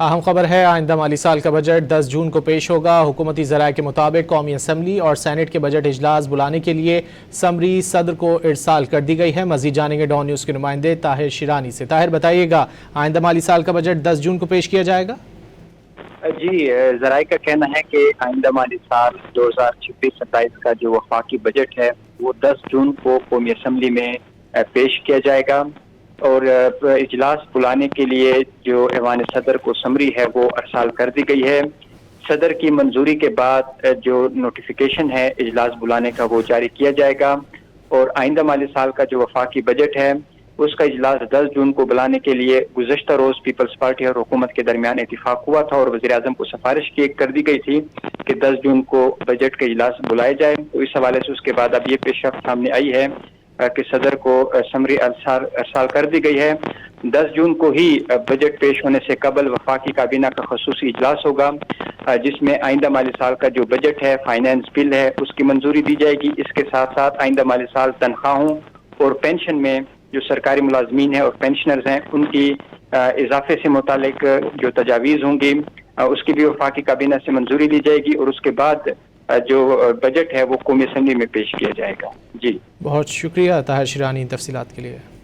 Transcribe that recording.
اہم خبر ہے، آئندہ مالی سال کا بجٹ 10 جون کو پیش ہوگا۔ حکومتی ذرائع کے مطابق قومی اسمبلی اور سینٹ کے بجٹ اجلاس بلانے کے لیے سمری صدر کو ارسال کر دی گئی ہے۔ مزید جانیں گے ڈان نیوز کے نمائندے طاہر شیرانی سے۔ طاہر، بتائیے گا، آئندہ مالی سال کا بجٹ 10 جون کو پیش کیا جائے گا؟ جی، ذرائع کا کہنا ہے کہ آئندہ مالی سال 2026-27 کا جو وفاقی بجٹ ہے وہ 10 جون کو قومی اسمبلی میں پیش کیا جائے گا، اور اجلاس بلانے کے لیے جو ایوان صدر کو سمری ہے وہ ارسال کر دی گئی ہے۔ صدر کی منظوری کے بعد جو نوٹیفیکیشن ہے اجلاس بلانے کا وہ جاری کیا جائے گا، اور آئندہ مالی سال کا جو وفاقی بجٹ ہے اس کا اجلاس 10 جون کو بلانے کے لیے گزشتہ روز پیپلز پارٹی اور حکومت کے درمیان اتفاق ہوا تھا، اور وزیر اعظم کو سفارش کر دی گئی تھی کہ 10 جون کو بجٹ کا اجلاس بلائے جائے۔ تو اس حوالے سے اس کے بعد اب یہ پیش رفت سامنے آئی ہے کہ صدر کو سمری ارسال کر دی گئی ہے۔ 10 جون کو ہی بجٹ پیش ہونے سے قبل وفاقی کابینہ کا خصوصی اجلاس ہوگا، جس میں آئندہ مالی سال کا جو بجٹ ہے، فائنانس بل ہے، اس کی منظوری دی جائے گی۔ اس کے ساتھ ساتھ آئندہ مالی سال تنخواہوں اور پینشن میں جو سرکاری ملازمین ہیں اور پینشنرز ہیں ان کی اضافے سے متعلق جو تجاویز ہوں گی اس کی بھی وفاقی کابینہ سے منظوری دی جائے گی، اور اس کے بعد جو بجٹ ہے وہ قومی اسمبلی میں پیش کیا جائے گا۔ جی، بہت شکریہ طاہر شیرانی تفصیلات کے لیے۔